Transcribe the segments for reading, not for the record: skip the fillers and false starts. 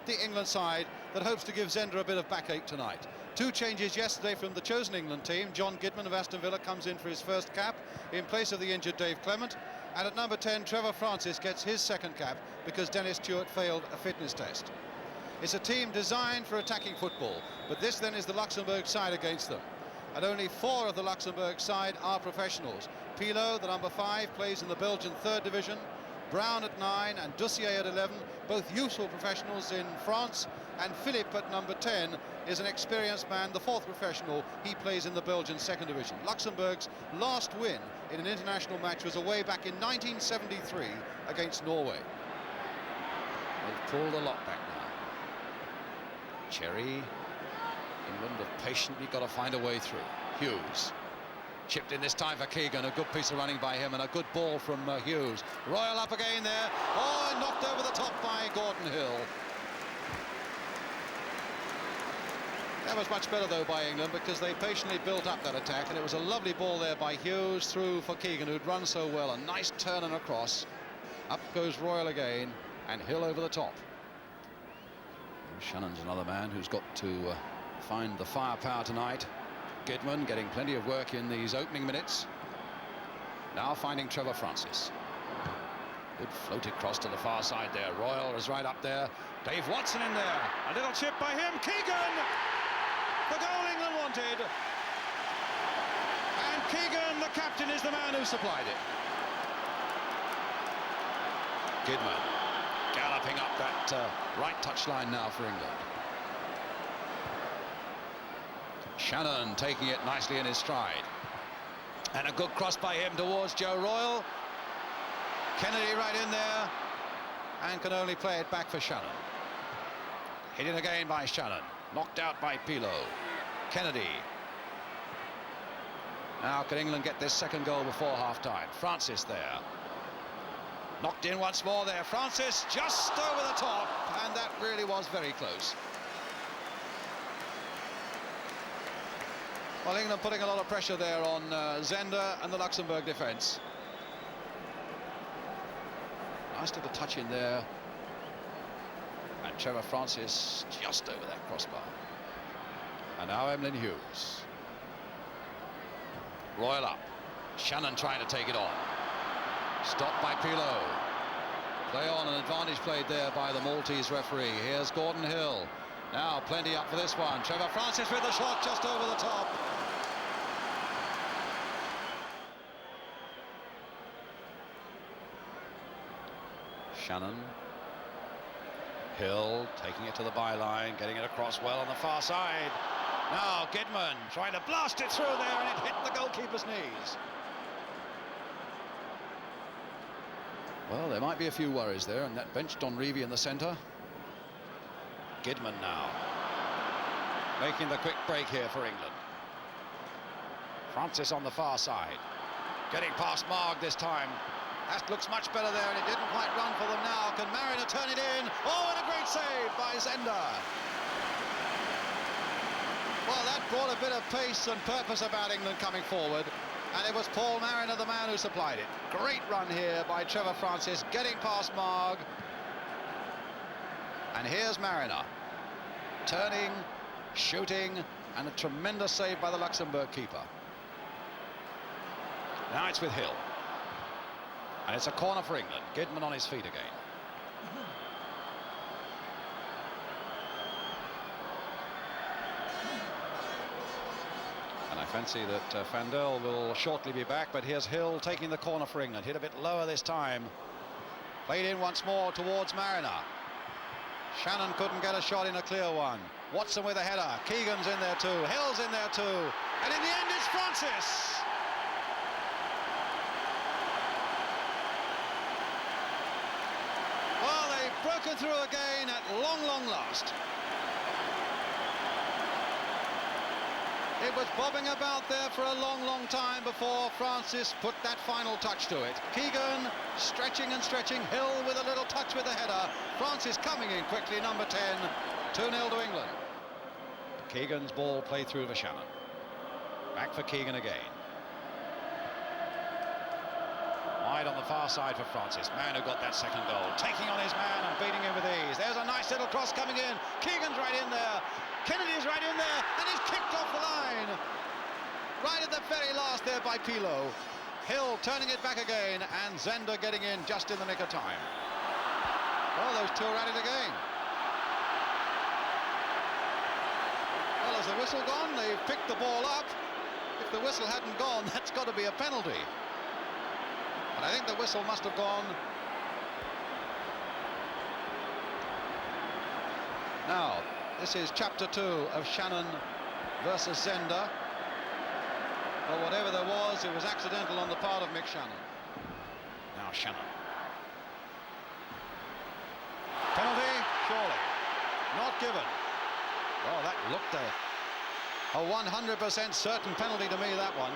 the England side that hopes to give Zender a bit of backache tonight. 2 changes yesterday from the chosen England team. John Gidman of Aston Villa comes in for his first cap in place of the injured Dave Clement. And at number 10, Trevor Francis gets his second cap because Dennis Stewart failed a fitness test. It's a team designed for attacking football, but this then is the Luxembourg side against them. And only 4 of the Luxembourg side are professionals. Pilot, the number 5, plays in the Belgian 3rd division. Brown at 9 and Dussier at 11, both useful professionals in France. And Philippe at number 10 is an experienced man, the 4th professional. He plays in the Belgian 2nd division. Luxembourg's last win in an international match was away back in 1973 against Norway. They've pulled a lot back now. Cherry. England have patiently got to find a way through. Hughes. Chipped in this time for Keegan, a good piece of running by him and a good ball from Hughes. Royal up again there. Oh, and knocked over the top by Gordon Hill. That was much better though by England because they patiently built up that attack, and it was a lovely ball there by Hughes through for Keegan, who'd run so well. A nice turn and a cross. Up goes Royal again and Hill over the top. Shannon's another man who's got to find the firepower tonight. Gidman getting plenty of work in these opening minutes. Now finding Trevor Francis. Good floated cross to the far side there. Royal is right up there. Dave Watson in there. A little chip by him. Keegan! The goal England wanted. And Keegan, the captain, is the man who supplied it. Gidman galloping up that right touchline now for England. Shannon taking it nicely in his stride. And a good cross by him towards Joe Royal. Kennedy right in there and can only play it back for Shannon. Hit in again by Shannon. Knocked out by Pilot. Kennedy. Now can England get this second goal before half-time? Francis there. Knocked in once more there. Francis just over the top, and that really was very close. Well, England putting a lot of pressure there on Zender and the Luxembourg defence. Nice little touch in there. And Trevor Francis just over that crossbar. And now Emlyn Hughes. Royal up. Shannon trying to take it on. Stopped by Pilot. Play on, an advantage played there by the Maltese referee. Here's Gordon Hill. Now plenty up for this one. Trevor Francis with the shot just over the top. Shannon. Hill taking it to the byline, getting it across well on the far side. Now Gidman trying to blast it through there, and it hit the goalkeeper's knees. Well, there might be a few worries there, and that bench Don Revie in the centre. Gidman now making the quick break here for England. Francis on the far side, getting past Marg this time. That looks much better there, and it didn't quite run for them now. Can Mariner turn it in? Oh, and a great save by Zender. Well, that brought a bit of pace and purpose about England coming forward, and it was Paul Mariner, the man who supplied it. Great run here by Trevor Francis, getting past Marg. And here's Mariner, turning, shooting, and a tremendous save by the Luxembourg keeper. Now it's with Hill. And it's a corner for England. Gidman on his feet again. And I fancy that Fandel will shortly be back, but here's Hill taking the corner for England. Hit a bit lower this time. Played in once more towards Mariner. Shannon couldn't get a shot in a clear one. Watson with a header. Keegan's in there too. Hill's in there too. And in the end, it's Francis. Well, they've broken through again at long last. It was bobbing about there for a long time before Francis put that final touch to it. Keegan stretching and stretching. Hill with a little touch with the header. Francis coming in quickly, number 10. 2-0 to England. Keegan's ball played through for Shannon. Back for Keegan again. Wide on the far side for Francis. Man who got that second goal. Taking on his man and beating him with ease. There's a nice little cross coming in. Keegan's right in there. Kennedy's right in there. And he's kicked off the line. Right at the very last there by Pilo. Hill turning it back again. And Zender getting in just in the nick of time. Well, those two are at it again. Well, has the whistle gone? They've picked the ball up. If the whistle hadn't gone, that's got to be a penalty. And I think the whistle must have gone. Now, this is chapter 2 of Shannon versus Zender. But whatever there was, it was accidental on the part of Mick Shannon. Now Shannon. Penalty, surely. Not given. Oh, that looked a 100% certain penalty to me, that one.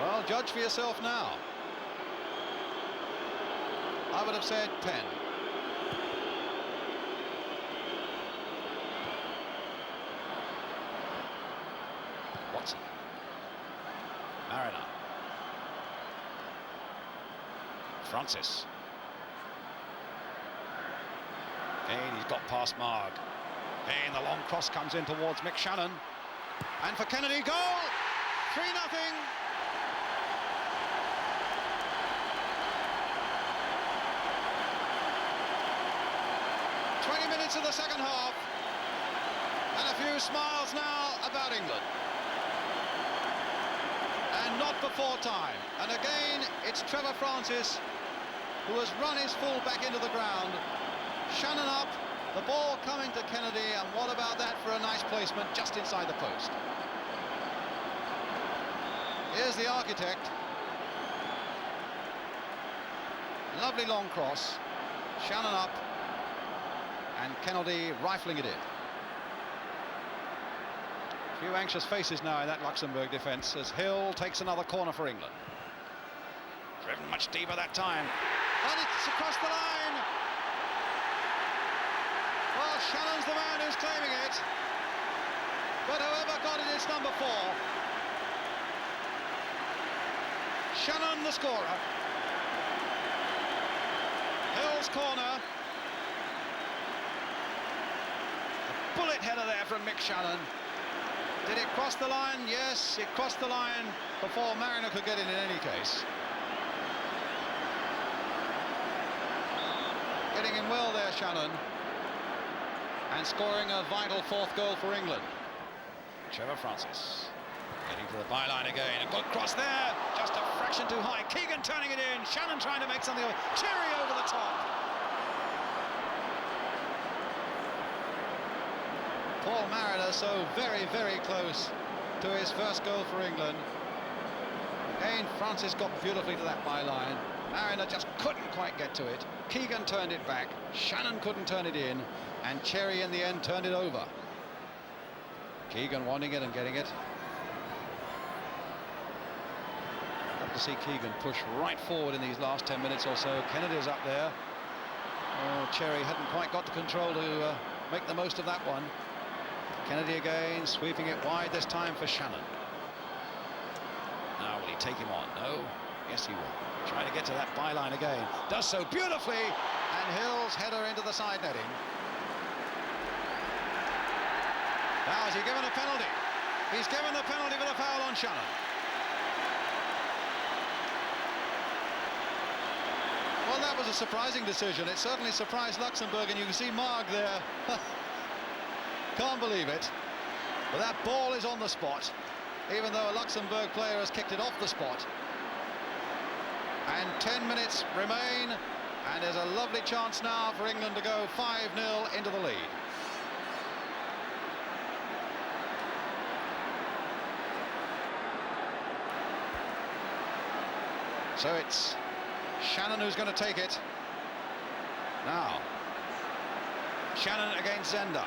Well, judge for yourself now. I would have said pen. Watson. Mariner. Francis. And he's got past Marg. And the long cross comes in towards Mick Shannon. And for Kennedy, goal! 3-0. 20 minutes of the second half. And a few smiles now about England. And not before time. And again, it's Trevor Francis who has run his full back into the ground. Shannon up, the ball coming to Kennedy, and what about that for a nice placement just inside the post? Here's the architect. Lovely long cross. Shannon up, and Kennedy rifling it in. A few anxious faces now in that Luxembourg defence as Hill takes another corner for England. Driven much deeper that time. And it's across the line. Well, Shannon's the man who's claiming it. But whoever got it is number 4. Shannon the scorer. Hill's corner. A bullet header there from Mick Shannon. Did it cross the line? Yes, it crossed the line before Mariner could get in any case. Getting in well there, Shannon. And scoring a vital 4th goal for England. Trevor Francis getting to the byline again. A good cross there, just a fraction too high. Keegan turning it in. Shannon trying to make something of it. Cherry over the top. Paul Mariner so very, very close to his first goal for England. Again, Francis got beautifully to that byline. Mariner just couldn't quite get to it. Keegan turned it back. Shannon couldn't turn it in. And Cherry in the end turned it over. Keegan wanting it and getting it. Love to see Keegan push right forward in these last 10 minutes or so. Kennedy's up there. Oh, Cherry hadn't quite got the control to make the most of that one. Kennedy again, sweeping it wide this time for Shannon. Now will he take him on? No? Yes, he will. Trying to get to that byline again. Does so beautifully. And Hill's header into the side netting. Now, is he given a penalty? He's given the penalty for the foul on Shannon. Well, that was a surprising decision. It certainly surprised Luxembourg, and you can see Marg there. Can't believe it. But that ball is on the spot, even though a Luxembourg player has kicked it off the spot. And 10 minutes remain, and there's a lovely chance now for England to go 5-0 into the lead. So it's Shannon who's going to take it. Now, Shannon against Zender.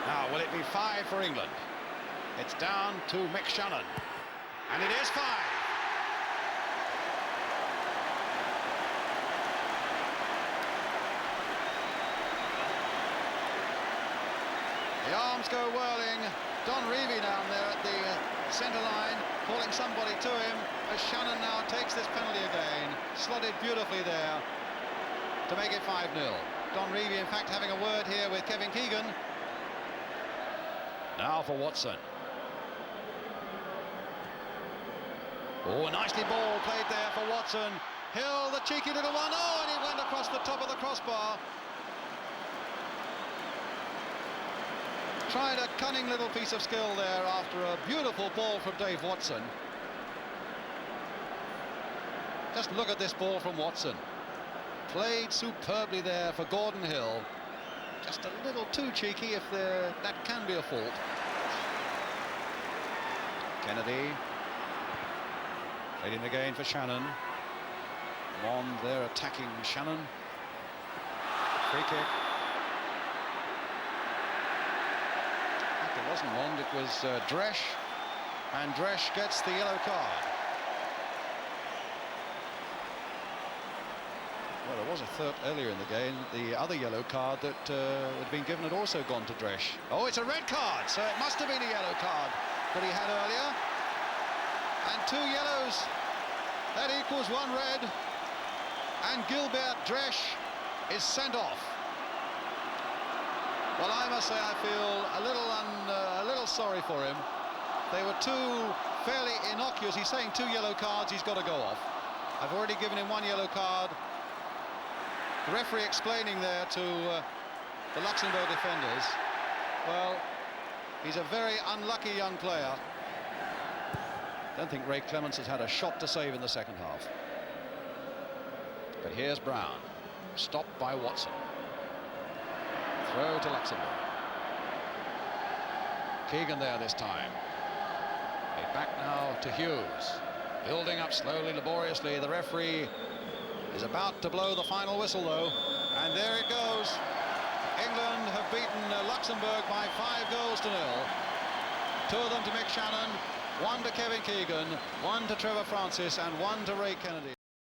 Now, will it be 5 for England? It's down to Mick Shannon. And it is 5. The arm arms go whirling. Don Revie down there at the centre line, calling somebody to him, as Shannon now takes this penalty again. Slotted beautifully there to make it 5-0. Don Revie, in fact, having a word here with Kevin Keegan. Now for Watson. Oh, nicely ball played there for Watson. Hill, the cheeky little one. Oh, and he went across the top of the crossbar. Tried a cunning little piece of skill there after a beautiful ball from Dave Watson. Just look at this ball from Watson. Played superbly there for Gordon Hill. Just a little too cheeky, if that can be a fault. Kennedy. Played in again for Shannon. Mond there attacking Shannon. Free kick. It wasn't Mond, it was Dresch. And Dresch gets the yellow card. Well, there was a third earlier in the game. The other yellow card that had been given had also gone to Dresch. Oh, it's a red card, so it must have been a yellow card that he had earlier. And 2 yellows, that equals 1 red, and Gilbert Dresch is sent off. Well, I must say I feel a little sorry for him. They were 2 fairly innocuous. He's saying 2 yellow cards, he's got to go off. I've already given him 1 yellow card. The referee explaining there to the Luxembourg defenders. Well, he's a very unlucky young player. Don't think Ray Clements has had a shot to save in the second half. But here's Brown, stopped by Watson. Throw to Luxembourg. Keegan there this time. They back now to Hughes. Building up slowly, laboriously. The referee is about to blow the final whistle, though. And there it goes. England have beaten Luxembourg by 5-0. 2 of them to Mick Shannon, 1 to Kevin Keegan, 1 to Trevor Francis, and 1 to Ray Kennedy.